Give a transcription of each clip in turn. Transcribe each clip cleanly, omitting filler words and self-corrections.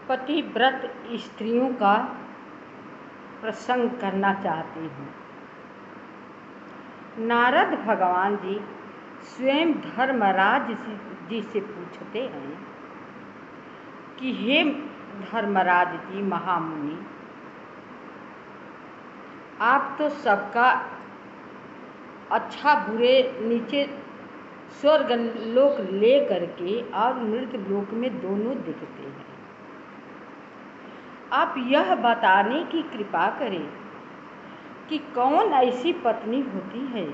पतिव्रत स्त्रियों का प्रसंग करना चाहती हूँ। नारद भगवान जी स्वयं धर्मराज जी से पूछते हैं कि हे धर्मराज जी महामुनि, आप तो सबका अच्छा बुरे नीचे स्वर्ग लोक ले करके और मृत लोक में दोनों दिखते हैं। आप यह बताने की कृपा करें कि कौन ऐसी पत्नी होती है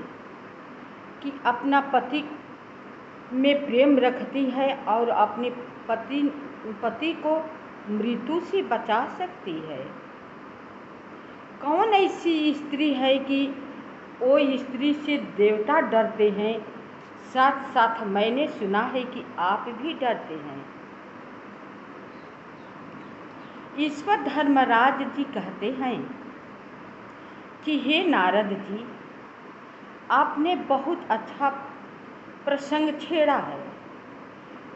कि अपना पति में प्रेम रखती है और अपने पति को मृत्यु से बचा सकती है। कौन ऐसी स्त्री है कि वो स्त्री से देवता डरते हैं, साथ साथ मैंने सुना है कि आप भी डरते हैं। ईश्वर धर्मराज जी कहते हैं कि हे नारद जी, आपने बहुत अच्छा प्रसंग छेड़ा है।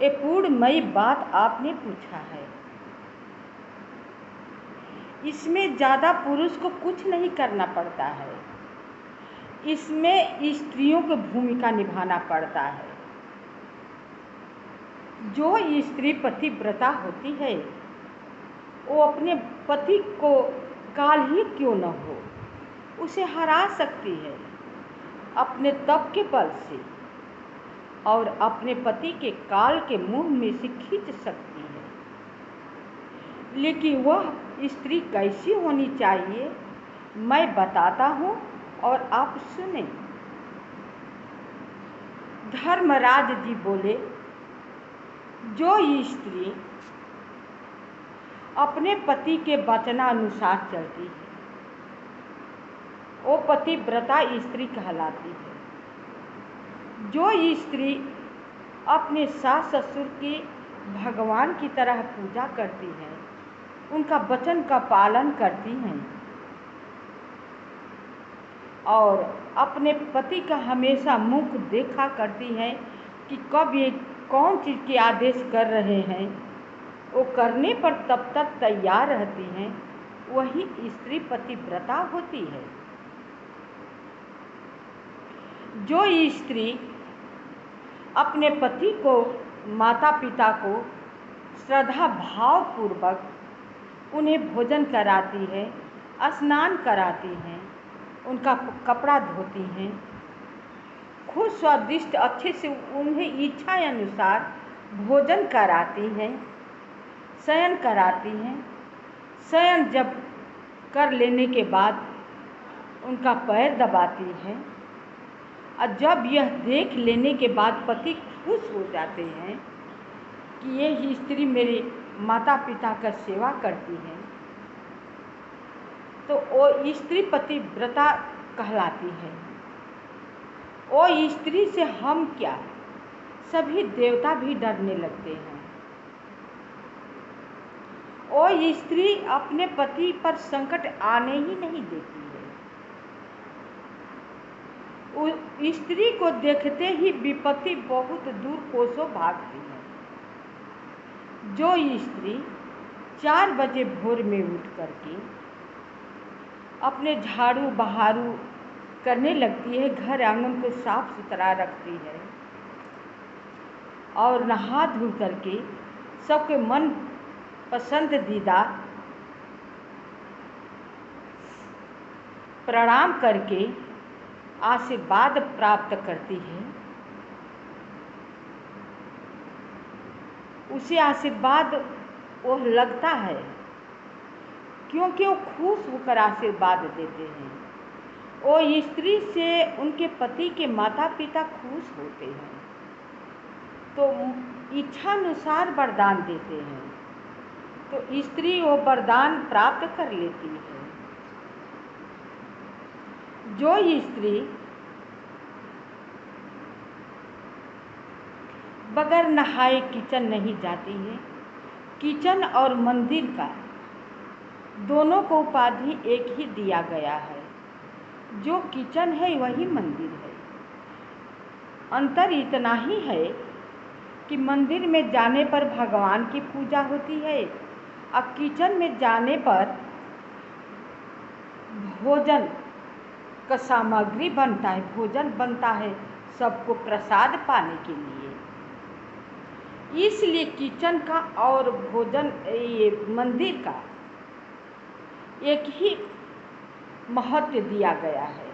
ये पूर्णमयी बात आपने पूछा है। इसमें ज़्यादा पुरुष को कुछ नहीं करना पड़ता है, इसमें स्त्रियों की भूमिका निभाना पड़ता है। जो स्त्री पतिव्रता होती है वो अपने पति को काल ही क्यों न हो उसे हरा सकती है अपने तप के बल से, और अपने पति के काल के मुंह में से खींच सकती है। लेकिन वह स्त्री कैसी होनी चाहिए मैं बताता हूँ और आप सुने। धर्मराज जी बोले, जो स्त्री अपने पति के वचनानुसार चलती है वो पतिव्रता स्त्री कहलाती है। जो स्त्री अपने सास ससुर की भगवान की तरह पूजा करती है, उनका वचन का पालन करती हैं और अपने पति का हमेशा मुख देखा करती हैं कि कब ये कौन चीज़ के आदेश कर रहे हैं, वो करने पर तब तक तैयार रहती हैं, वही स्त्री पतिव्रता होती है। जो स्त्री अपने पति को, माता पिता को श्रद्धा भाव पूर्वक उन्हें भोजन कराती है, स्नान कराती हैं, उनका कपड़ा धोती हैं, खूब स्वादिष्ट अच्छे से उन्हें इच्छा अनुसार भोजन कराती हैं, शयन कराती हैं, शयन जब कर लेने के बाद उनका पैर दबाती हैं, और जब यह देख लेने के बाद पति खुश हो जाते हैं कि ये स्त्री मेरे माता पिता का सेवा करती है, तो वो स्त्री पतिव्रता कहलाती है। वो स्त्री से हम क्या, सभी देवता भी डरने लगते हैं। वो स्त्री अपने पति पर संकट आने ही नहीं देती है। उस स्त्री को देखते ही विपत्ति बहुत दूर कोसों भागती है। जो स्त्री 4 बजे भोर में उठ करके अपने झाड़ू बहारू करने लगती है, घर आंगन को साफ सुथरा रखती है और नहा धो करके सबके मन पसंदीदा प्रणाम करके आशीर्वाद प्राप्त करती है, उसे आशीर्वाद वो लगता है क्योंकि वो खुश होकर आशीर्वाद देते हैं। वो स्त्री से उनके पति के माता पिता खुश होते हैं तो इच्छानुसार वरदान देते हैं, तो स्त्री वो वरदान प्राप्त कर लेती है। जो स्त्री बगैर नहाए किचन नहीं जाती है, किचन और मंदिर का दोनों को उपाधि एक ही दिया गया है। जो किचन है वही मंदिर है। अंतर इतना ही है कि मंदिर में जाने पर भगवान की पूजा होती है अब किचन में जाने पर भोजन का सामग्री बनता है, भोजन बनता है सबको प्रसाद पाने के लिए। इसलिए किचन का और भोजन ये मंदिर का एक ही महत्व दिया गया है।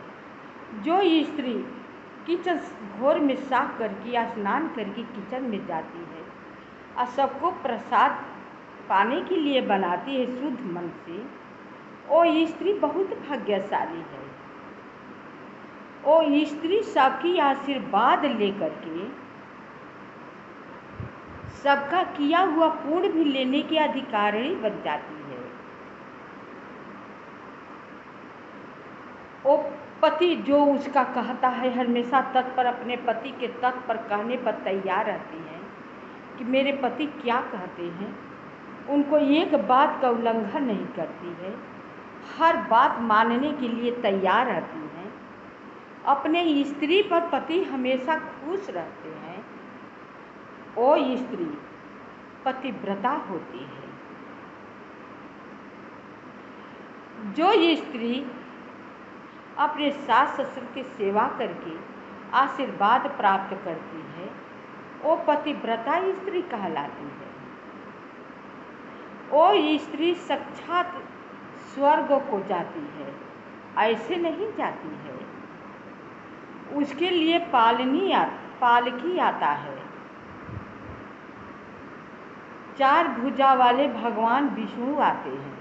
जो स्त्री किचन भोर में साफ करके या स्नान करके किचन में जाती है और सबको प्रसाद पाने के लिए बनाती है शुद्ध मन से, वो स्त्री बहुत भाग्यशाली है। वो स्त्री सबकी आशीर्वाद लेकर के सबका किया हुआ पुण्य भी लेने की अधिकारी बन जाती है। वो पति जो उसका कहता है हमेशा तत्पर, अपने पति के तत्पर कहने पर तैयार रहती है कि मेरे पति क्या कहते हैं, उनको एक बात का उल्लंघन नहीं करती है, हर बात मानने के लिए तैयार रहती हैं। अपने स्त्री पर पति हमेशा खुश रहते हैं। वो स्त्री पतिव्रता होती है। जो स्त्री अपने सास ससुर की सेवा करके आशीर्वाद प्राप्त करती है, वो पतिव्रता स्त्री कहलाती है। वो स्त्री साक्षात स्वर्ग को जाती है, ऐसे नहीं जाती है। उसके लिए पालकी आता है। 4 भुजा वाले भगवान विष्णु आते हैं।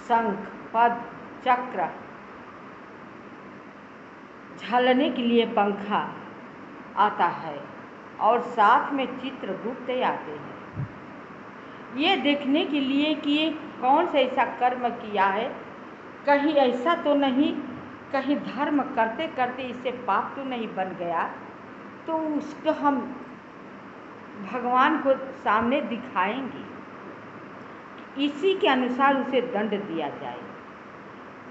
शंख, पद्म, चक्र, झलने के लिए पंखा आता है और साथ में चित्रगुप्त आते हैं, ये देखने के लिए कि ये कौन सा ऐसा कर्म किया है, कहीं ऐसा तो नहीं, कहीं धर्म करते करते इससे पाप तो नहीं बन गया, तो उसको हम भगवान को सामने दिखाएंगे, इसी के अनुसार उसे दंड दिया जाए।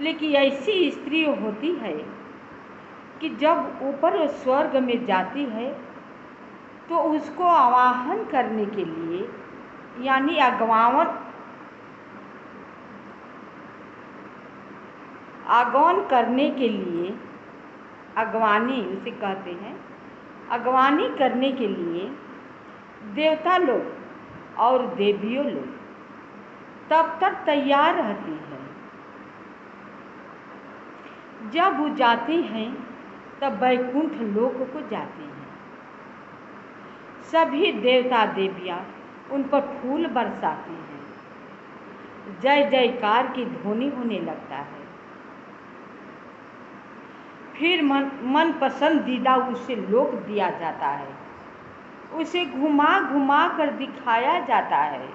लेकिन ऐसी स्त्री होती है कि जब ऊपर स्वर्ग में जाती है तो उसको आवाहन करने के लिए, यानी आगमन करने के लिए, अगवानी उसे कहते हैं, अगवानी करने के लिए देवता लोग और देवियों लोग तब तक तैयार रहती हैं। जब वो जाती हैं तब वैकुंठ लोक को जाती हैं। सभी देवता देवियाँ उन पर फूल बरसाती हैं, जय जयकार की ध्वनि होने लगता है। फिर मन पसंदीदा उसे लोक दिया जाता है, उसे घुमा घुमा कर दिखाया जाता है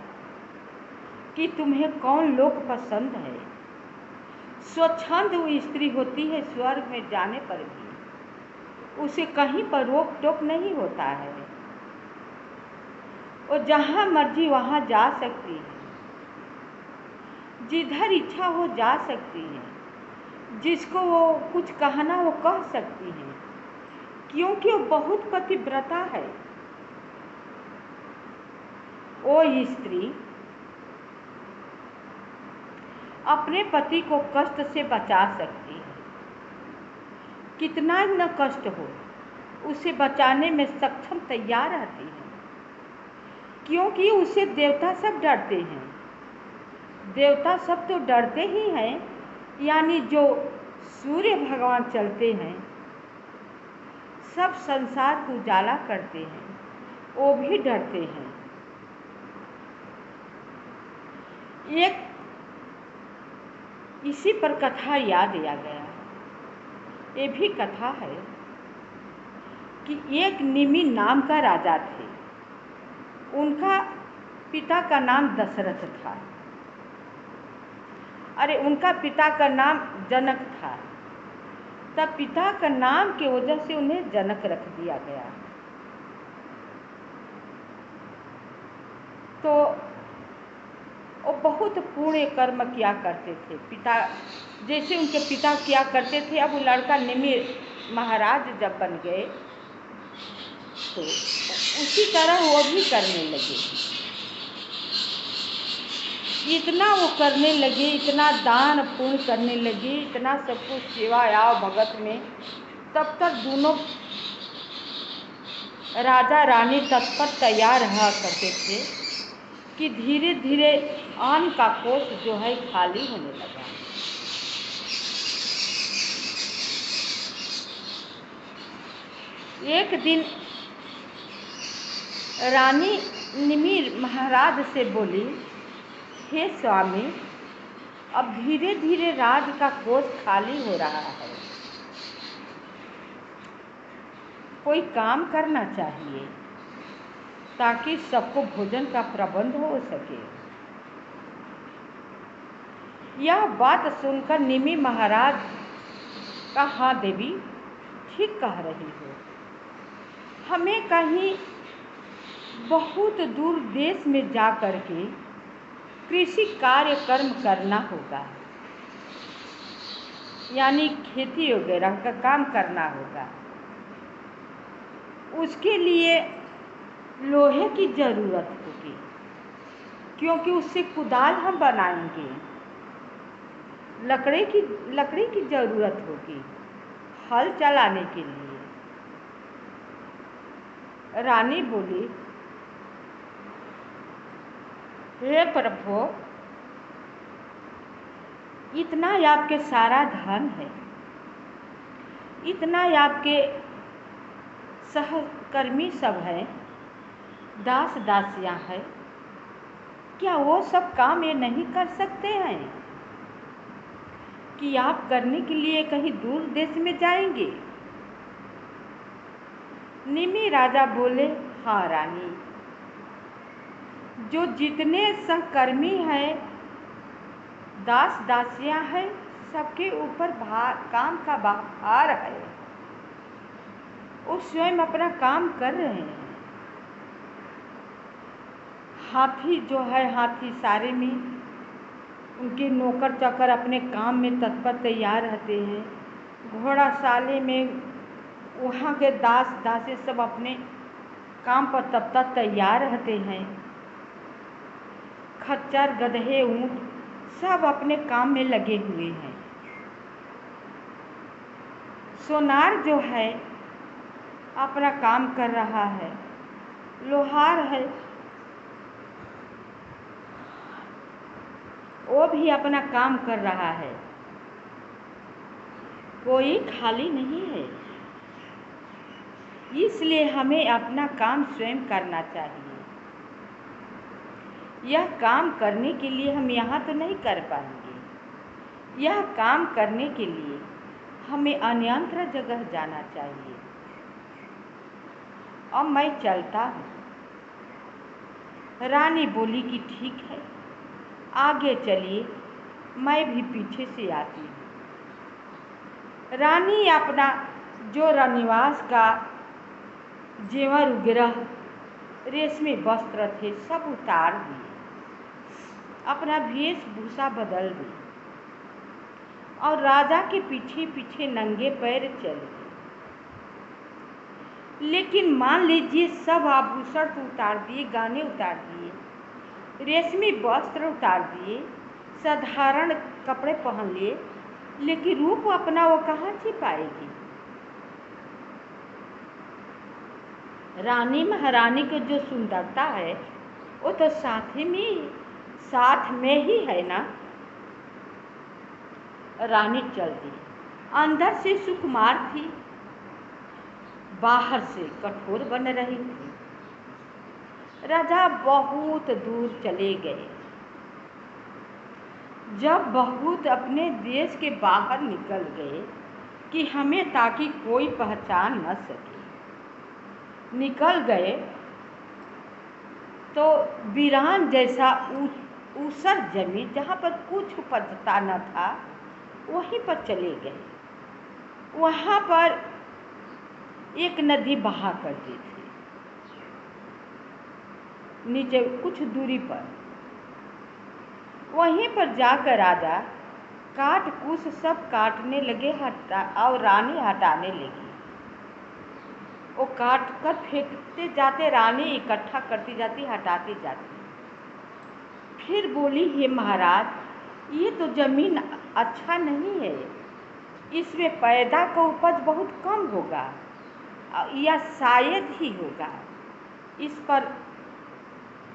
कि तुम्हें कौन लोक पसंद है। स्वच्छंद वो स्त्री होती है, स्वर्ग में जाने पर भी उसे कहीं पर रोक टोक नहीं होता है। वो जहाँ मर्जी वहाँ जा सकती है, जिधर इच्छा हो जा सकती है, जिसको वो कुछ कहना वो कह सकती हैं, क्योंकि वो बहुत पतिव्रता है। वो स्त्री अपने पति को कष्ट से बचा सकती है, कितना न कष्ट हो उसे बचाने में सक्षम तैयार रहती है, क्योंकि उसे देवता सब डरते हैं। देवता सब तो डरते ही हैं, यानी जो सूर्य भगवान चलते हैं, सब संसार को उजाला करते हैं, वो भी डरते हैं। एक इसी पर कथा याद आ गया। ये भी कथा है कि एक निमि नाम का राजा थे। उनका पिता का नाम दशरथ था। अरे उनका पिता का नाम जनक था, तब पिता का नाम की वजह से उन्हें जनक रख दिया गया। तो वो बहुत पुण्य कर्म किया करते थे, पिता जैसे उनके पिता किया करते थे। अब वो लड़का निमि महाराज जब बन गए तो उसी तरह वो भी करने लगे। इतना वो करने लगे, इतना दान पुण्य करने लगे, इतना सब कुछ सेवा याव भगत में। तब तक दोनों राजा रानी तत्पर तैयार रहा करते थे कि धीरे धीरे अन्न का कोष जो है खाली होने लगा। एक दिन रानी निमि महाराज से बोली, हे स्वामी, अब धीरे धीरे राज का कोष खाली हो रहा है, कोई काम करना चाहिए ताकि सबको भोजन का प्रबंध हो सके। यह बात सुनकर निमि महाराज का, हाँ देवी, ठीक कह रही हो, हमें कहीं बहुत दूर देश में जा कर के कृषि कार्य कर्म करना होगा, यानी खेती वगैरह का काम करना होगा। उसके लिए लोहे की ज़रूरत होगी, क्योंकि उससे कुदाल हम बनाएंगे। लकड़ी की ज़रूरत होगी हल चलाने के लिए। रानी बोली, हे प्रभु, इतना आपके सारा धन है, इतना आपके सहकर्मी सब हैं, दास दासियां हैं, क्या वो सब काम ये नहीं कर सकते हैं कि आप करने के लिए कहीं दूर देश में जाएंगे? निमि राजा बोले, हाँ रानी, जो जितने सहकर्मी हैं, दास दासियां हैं, सबके ऊपर काम का भार है। वो स्वयं अपना काम कर रहे हैं। हाथी जो है, हाथी सारे में उनके नौकर चाकर अपने काम में तत्पर तैयार रहते हैं। घोड़ा साले में वहाँ के दास दासी सब अपने काम पर तब तक तैयार रहते हैं। खच्चर, गधे, ऊँट सब अपने काम में लगे हुए हैं। सोनार जो है अपना काम कर रहा है, लोहार है वो भी अपना काम कर रहा है, कोई खाली नहीं है। इसलिए हमें अपना काम स्वयं करना चाहिए। यह काम करने के लिए हम यहाँ तो नहीं कर पाएंगे। यह काम करने के लिए हमें अन्यत्र जगह जाना चाहिए। अब मैं चलता हूँ। रानी बोली कि ठीक है, आगे चलिए, मैं भी पीछे से आती हूँ। रानी अपना जो रनिवास का जेवर वगैरह, रेशमी वस्त्र थे, सब उतार दिए, अपना वेशभूषा बदल दी और राजा के पीछे पीछे नंगे पैर चल गए। लेकिन मान लीजिए सब आभूषण तो उतार दिए, गहने उतार दिए, रेशमी वस्त्र उतार दिए, साधारण कपड़े पहन लिए, लेकिन रूप अपना वो कहाँ छिपाएगी? रानी महारानी की जो सुंदरता है वो तो साथ में ही है ना। रानी चल दी। अंदर से सुकुमार थी, बाहर से कठोर बन रही थी। राजा बहुत दूर चले गए। जब बहुत अपने देश के बाहर निकल गए कि हमें ताकि कोई पहचान न सके, निकल गए तो वीरान जैसा ऊसर जमीन जहाँ पर कुछ उपजता न था, वहीं पर चले गए। वहाँ पर एक नदी बहा करती थी, नीचे कुछ दूरी पर। वहीं पर जाकर राजा काट कूस सब काटने लगे, और रानी हटाने लगी। वो काट कर फेंकते जाते, रानी इकट्ठा करती जाती, हटाती जाती। फिर बोली, हे महाराज, ये तो जमीन अच्छा नहीं है, इसमें पैदा का उपज बहुत कम होगा या शायद ही होगा। इस पर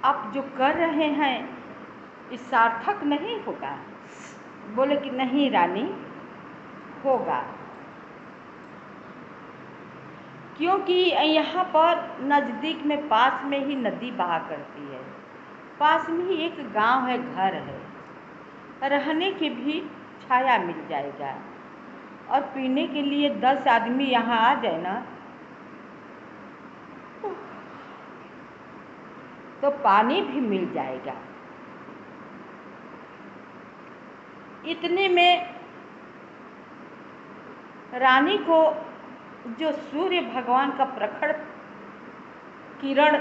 आप जो कर रहे हैं इस सार्थक नहीं होगा। बोले कि नहीं रानी, होगा, क्योंकि यहाँ पर नज़दीक में पास में ही नदी बहा करती है, पास में ही एक गांव है, घर है, रहने की भी छाया मिल जाएगा और पीने के लिए 10 आदमी यहाँ आ जाए ना तो पानी भी मिल जाएगा। इतने में रानी को जो सूर्य भगवान का प्रखर किरण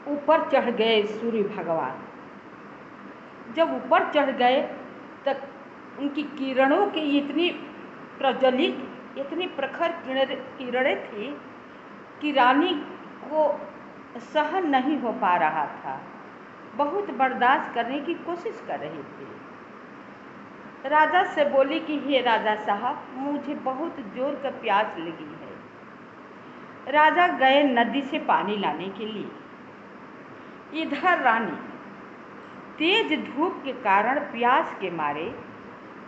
ऊपर चढ़ गए, सूर्य भगवान जब ऊपर चढ़ गए तब उनकी किरणों की इतनी प्रज्वलित, इतनी प्रखर किरणें थी कि रानी को सहन नहीं हो पा रहा था, बहुत बर्दाश्त करने की कोशिश कर रही थी। राजा से बोली कि हे राजा साहब, मुझे बहुत जोर का प्यास लगी है। राजा गए नदी से पानी लाने के लिए। इधर रानी तेज धूप के कारण प्यास के मारे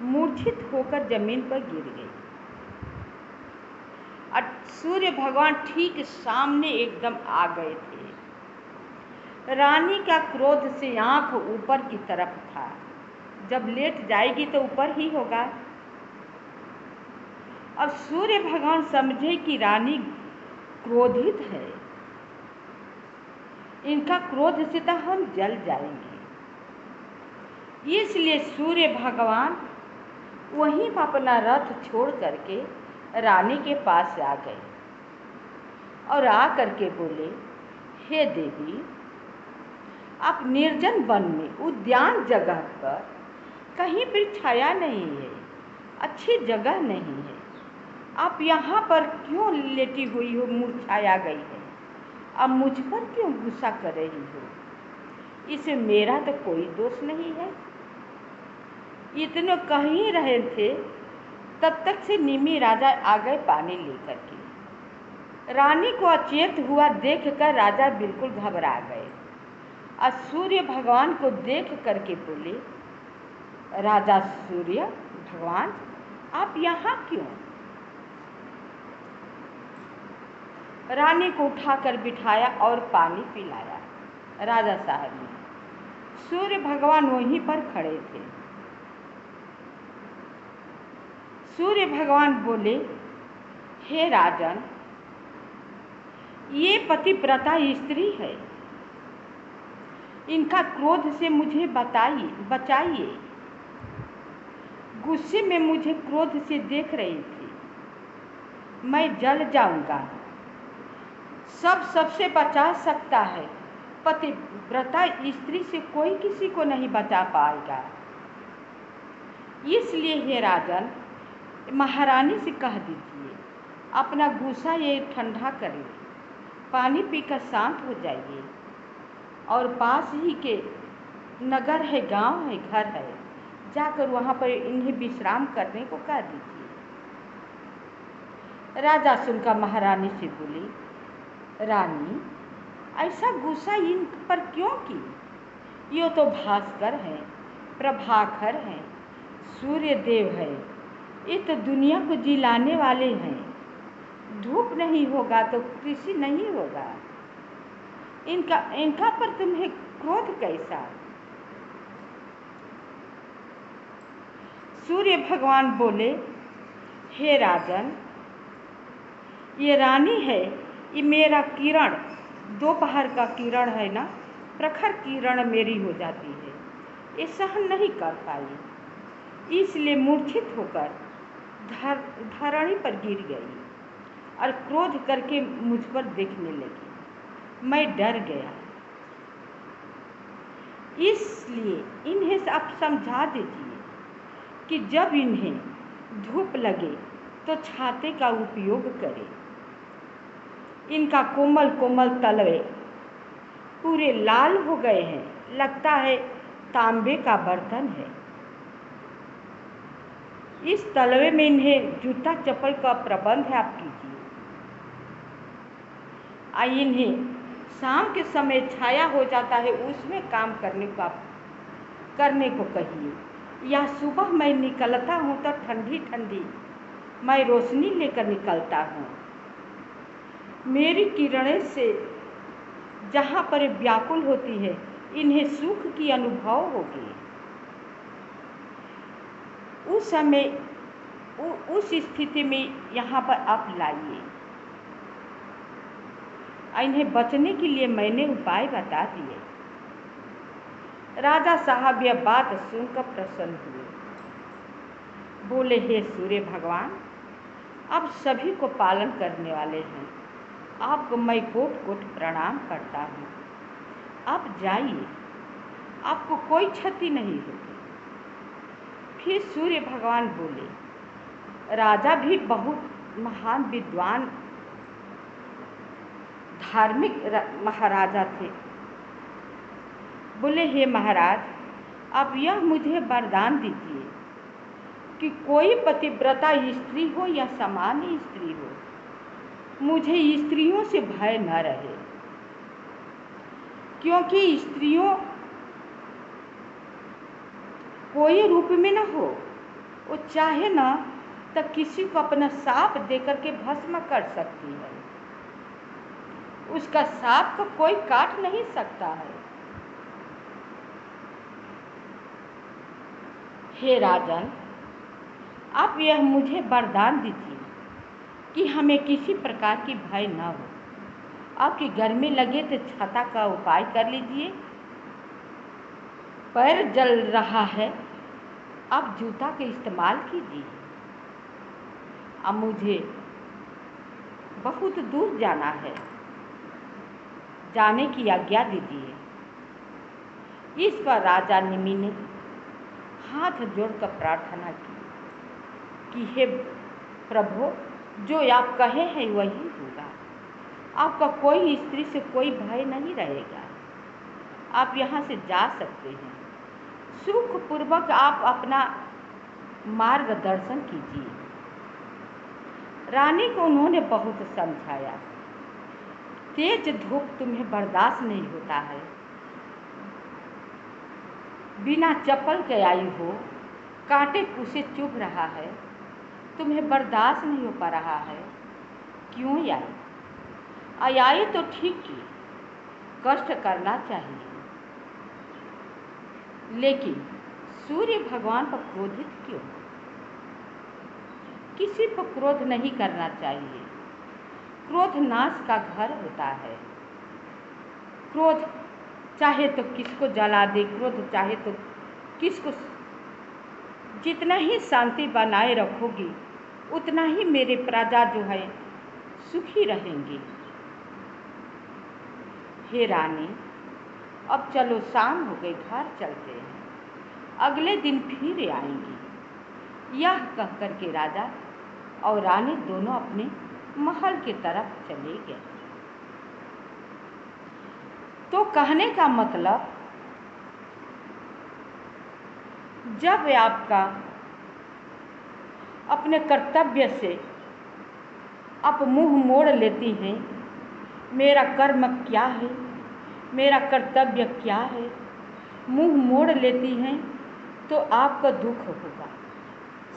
मूर्छित होकर जमीन पर गिर गई और सूर्य भगवान ठीक सामने एकदम आ गए थे। रानी का क्रोध से आंख ऊपर की तरफ था, जब लेट जाएगी तो ऊपर ही होगा। अब सूर्य भगवान समझे कि रानी क्रोधित है, इनका क्रोध से तो हम जल जाएंगे, इसलिए सूर्य भगवान वहीं पर अपना रथ छोड़ करके रानी के पास आ गए और आ करके बोले, हे देवी, आप निर्जन वन में उद्यान जगह पर कहीं पर छाया नहीं है, अच्छी जगह नहीं है, आप यहाँ पर क्यों लेटी हुई हो, मुरझाया गई है, अब मुझ पर क्यों गुस्सा कर रही हो? इसमें मेरा तो कोई दोष नहीं है। इतने कह ही रहे थे तब तक से निमि राजा आ गए पानी लेकर के। रानी को अचेत हुआ देखकर राजा बिल्कुल घबरा गए और सूर्य भगवान को देख करके बोले, राजा सूर्य भगवान, आप यहाँ क्यों? रानी को उठाकर बिठाया और पानी पिलाया राजा साहब ने। सूर्य भगवान वहीं पर खड़े थे। सूर्य भगवान बोले, हे राजन, ये पतिव्रता स्त्री है, इनका क्रोध से मुझे बचाइए। गुस्से में मुझे क्रोध से देख रही थी, मैं जल जाऊंगा। सबसे बचा सकता है, पतिव्रता स्त्री से कोई किसी को नहीं बचा पाएगा। इसलिए हे राजन, महारानी से कह दीजिए अपना गुस्सा ये ठंडा करें, पानी पीकर शांत हो जाइए और पास ही के नगर है, गांव है, घर है, जाकर वहाँ पर इन्हें विश्राम करने को कह दीजिए। राजा सुनकर महारानी से बोली, रानी, ऐसा गुस्सा इन पर क्यों की? ये तो भास्कर हैं, प्रभाकर हैं, सूर्य देव है, ये तो दुनिया को जिलाने वाले हैं। धूप नहीं होगा तो कृषि नहीं होगा, इनका पर तुम्हें क्रोध कैसा? सूर्य भगवान बोले, हे राजन, ये रानी है, ये मेरा किरण, दोपहर का किरण है ना, प्रखर किरण मेरी हो जाती है, ये सहन नहीं कर पाई, इसलिए मूर्छित होकर धरणी पर गिर गई और क्रोध करके मुझ पर देखने लगी। मैं डर गया, इसलिए इन्हें आप समझा दीजिए कि जब इन्हें धूप लगे तो छाते का उपयोग करें। इनका कोमल कोमल तलवे पूरे लाल हो गए हैं, लगता है तांबे का बर्तन है। इस तलवे में इन्हें जूता चप्पल का प्रबंध है, आप कीजिए। इन्हें शाम के समय छाया हो जाता है, उसमें काम करने को कहिए। या सुबह मैं निकलता हूँ तो ठंडी ठंडी मैं रोशनी लेकर निकलता हूँ। मेरी किरणें से जहाँ पर व्याकुल होती है, इन्हें सुख की अनुभव होगी। उस समय उस स्थिति में यहाँ पर आप लाइए। इन्हें बचने के लिए मैंने उपाय बता दिए। राजा साहब यह बात सुनकर प्रसन्न हुए। बोले, हे सूर्य भगवान, आप सभी को पालन करने वाले हैं, आपको मैं कोट कोट प्रणाम करता हूँ। आप जाइए, आपको कोई क्षति नहीं होगी। फिर सूर्य भगवान बोले, राजा भी बहुत महान विद्वान धार्मिक महाराजा थे। बोले, हे महाराज, आप यह मुझे वरदान दीजिए कि कोई पतिव्रता स्त्री हो या सामान्य स्त्री हो, मुझे स्त्रियों से भय न रहे। क्योंकि स्त्रियों कोई रूप में न हो, वो चाहे ना तो किसी को अपना साप देकर के भस्म कर सकती है। उसका साप को कोई काट नहीं सकता है। हे राजन, आप यह मुझे वरदान दीजिए कि हमें किसी प्रकार की भय न हो। आपकी गर्मी लगे तो छाता का उपाय कर लीजिए। पैर जल रहा है, आप जूता का इस्तेमाल कीजिए। अब मुझे बहुत दूर जाना है, जाने की आज्ञा दीजिए। इस पर राजा निमि ने हाथ जोड़कर प्रार्थना की कि हे प्रभु, जो आप कहे हैं वही होगा। आपका कोई स्त्री से कोई भय नहीं रहेगा। आप यहाँ से जा सकते हैं। सुखपूर्वक आप अपना मार्गदर्शन कीजिए। रानी को उन्होंने बहुत समझाया। तेज धूप तुम्हें बर्दाश्त नहीं होता है, बिना चप्पल के आई हो, कांटे कुसे चुभ रहा है, तुम्हें बर्दाश्त नहीं हो पा रहा है, क्यों आई? आई तो ठीक की, कष्ट करना चाहिए, लेकिन सूर्य भगवान पर क्रोधित क्यों? किसी पर क्रोध नहीं करना चाहिए। क्रोध नाश का घर होता है। क्रोध चाहे तो किसको जला दे, क्रोध चाहे तो किसको। जितना ही शांति बनाए रखोगी, उतना ही मेरे प्रजा जो है सुखी रहेंगी। हे रानी, अब चलो, शाम हो गई, घर चलते हैं, अगले दिन फिर आएंगी। यह कहकर के राजा और रानी दोनों अपने महल की तरफ चले गए। तो कहने का मतलब, जब आपका अपने कर्तव्य से आप मुंह मोड़ लेती हैं, मेरा कर्म क्या है, मेरा कर्तव्य क्या है, मुंह मोड़ लेती हैं, तो आपका दुख होगा।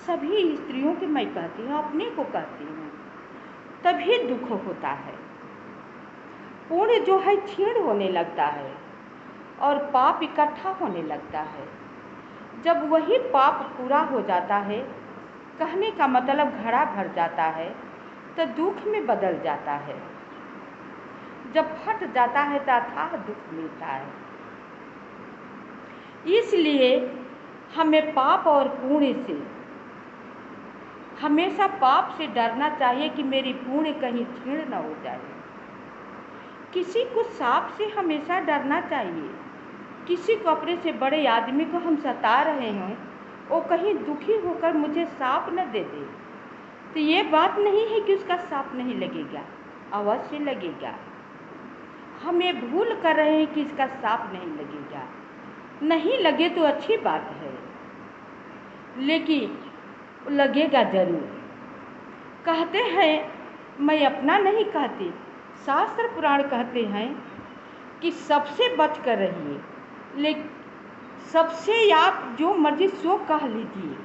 सभी स्त्रियों के मैं कहती हूँ, अपने को कहती हूँ, तभी दुख होता है। पुण्य जो है क्षीण होने लगता है और पाप इकट्ठा होने लगता है। जब वही पाप पूरा हो जाता है, कहने का मतलब घड़ा भर जाता है, तो दुख में बदल जाता है। जब फट जाता है तो अथाह दुख मिलता है। इसलिए हमें पाप और पुण्य से, हमेशा पाप से डरना चाहिए कि मेरी पुण्य कहीं क्षीण न हो जाए। किसी को सांप से हमेशा डरना चाहिए। किसी को, अपने से बड़े आदमी को हम सता रहे हैं, वो कहीं दुखी होकर मुझे सांप न दे दे, तो ये बात नहीं है कि उसका सांप नहीं लगेगा, अवश्य लगेगा। हम ये भूल कर रहे हैं कि इसका साफ नहीं लगेगा। नहीं लगे तो अच्छी बात है, लेकिन लगेगा ज़रूर। कहते हैं, मैं अपना नहीं कहती, शास्त्र पुराण कहते हैं कि सबसे बच कर रहिए, लेकिन सबसे आप जो मर्जी सो कह लीजिए,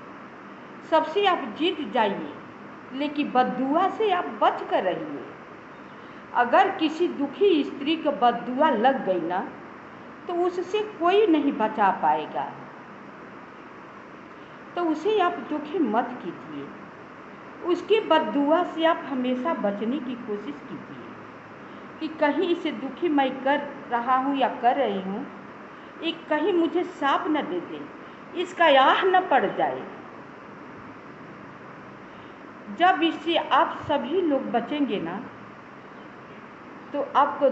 सबसे आप जीत जाइए, लेकिन बद्दुआ से आप बच कर रहिए। अगर किसी दुखी स्त्री को बद्दुआ लग गई ना, तो उससे कोई नहीं बचा पाएगा। तो उसे आप दुखी मत कीजिए, उसकी बद्दुआ से आप हमेशा बचने की कोशिश कीजिए कि कहीं इसे दुखी मैं कर रहा हूँ या कर रही हूँ, एक कहीं मुझे साप न दे दे, इसका आह न पड़ जाए। जब इससे आप सभी लोग बचेंगे ना, तो आपको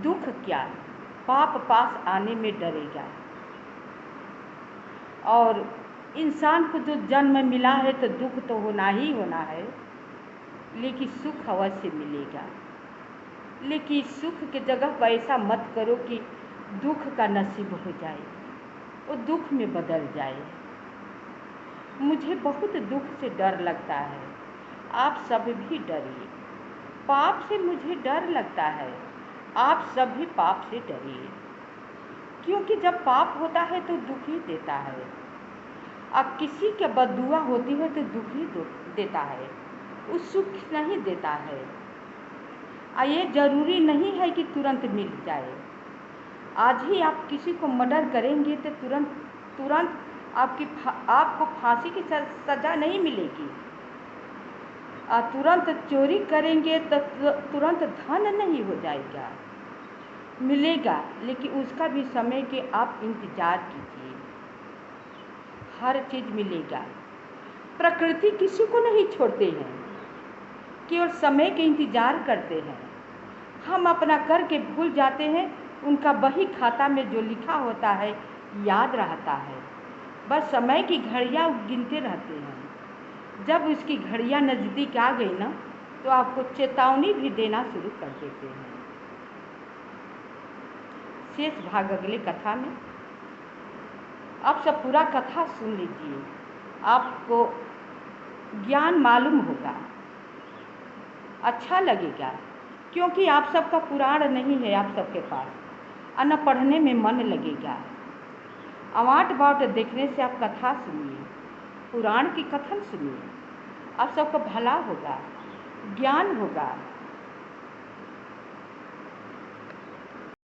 दुख क्या, पाप पास आने में डरेगा। और इंसान को जो जन्म मिला है तो दुख तो होना ही होना है, लेकिन सुख अवश्य मिलेगा। लेकिन सुख के जगह पर ऐसा मत करो कि दुख का नसीब हो जाए, वो दुख में बदल जाए। मुझे बहुत दुख से डर लगता है, आप सब भी डरिए। पाप से मुझे डर लगता है, आप सब भी पाप से डरिए, क्योंकि जब पाप होता है तो दुख ही देता है। अब किसी के बद्दुआ होती है तो दुख ही देता है, वो सुख नहीं देता है। ये ज़रूरी नहीं है कि तुरंत मिल जाए। आज ही आप किसी को मर्डर करेंगे तो तुरंत आपको फांसी की सज़ा नहीं मिलेगी। तुरंत चोरी करेंगे तो तुरंत धन नहीं हो जाएगा, मिलेगा, लेकिन उसका भी समय के आप इंतज़ार कीजिए, हर चीज़ मिलेगा। प्रकृति किसी को नहीं छोड़ते हैं, केवल समय के इंतज़ार करते हैं। हम अपना करके भूल जाते हैं, उनका बही खाता में जो लिखा होता है याद रहता है। बस समय की घड़ियाँ गिनते रहते हैं। जब उसकी घड़ियाँ नज़दीक आ गई ना, तो आपको चेतावनी भी देना शुरू कर देते हैं। शेष भाग अगले कथा में। आप सब पूरा कथा सुन लीजिए, आपको ज्ञान मालूम होगा, अच्छा लगेगा, क्योंकि आप सबका पुराण नहीं है आप सबके पास, और न पढ़ने में मन लगेगा। अवाट बाट देखने से आप कथा सुनिए, पुराण की कथन सुनिए, आप सबका भला होगा, ज्ञान होगा,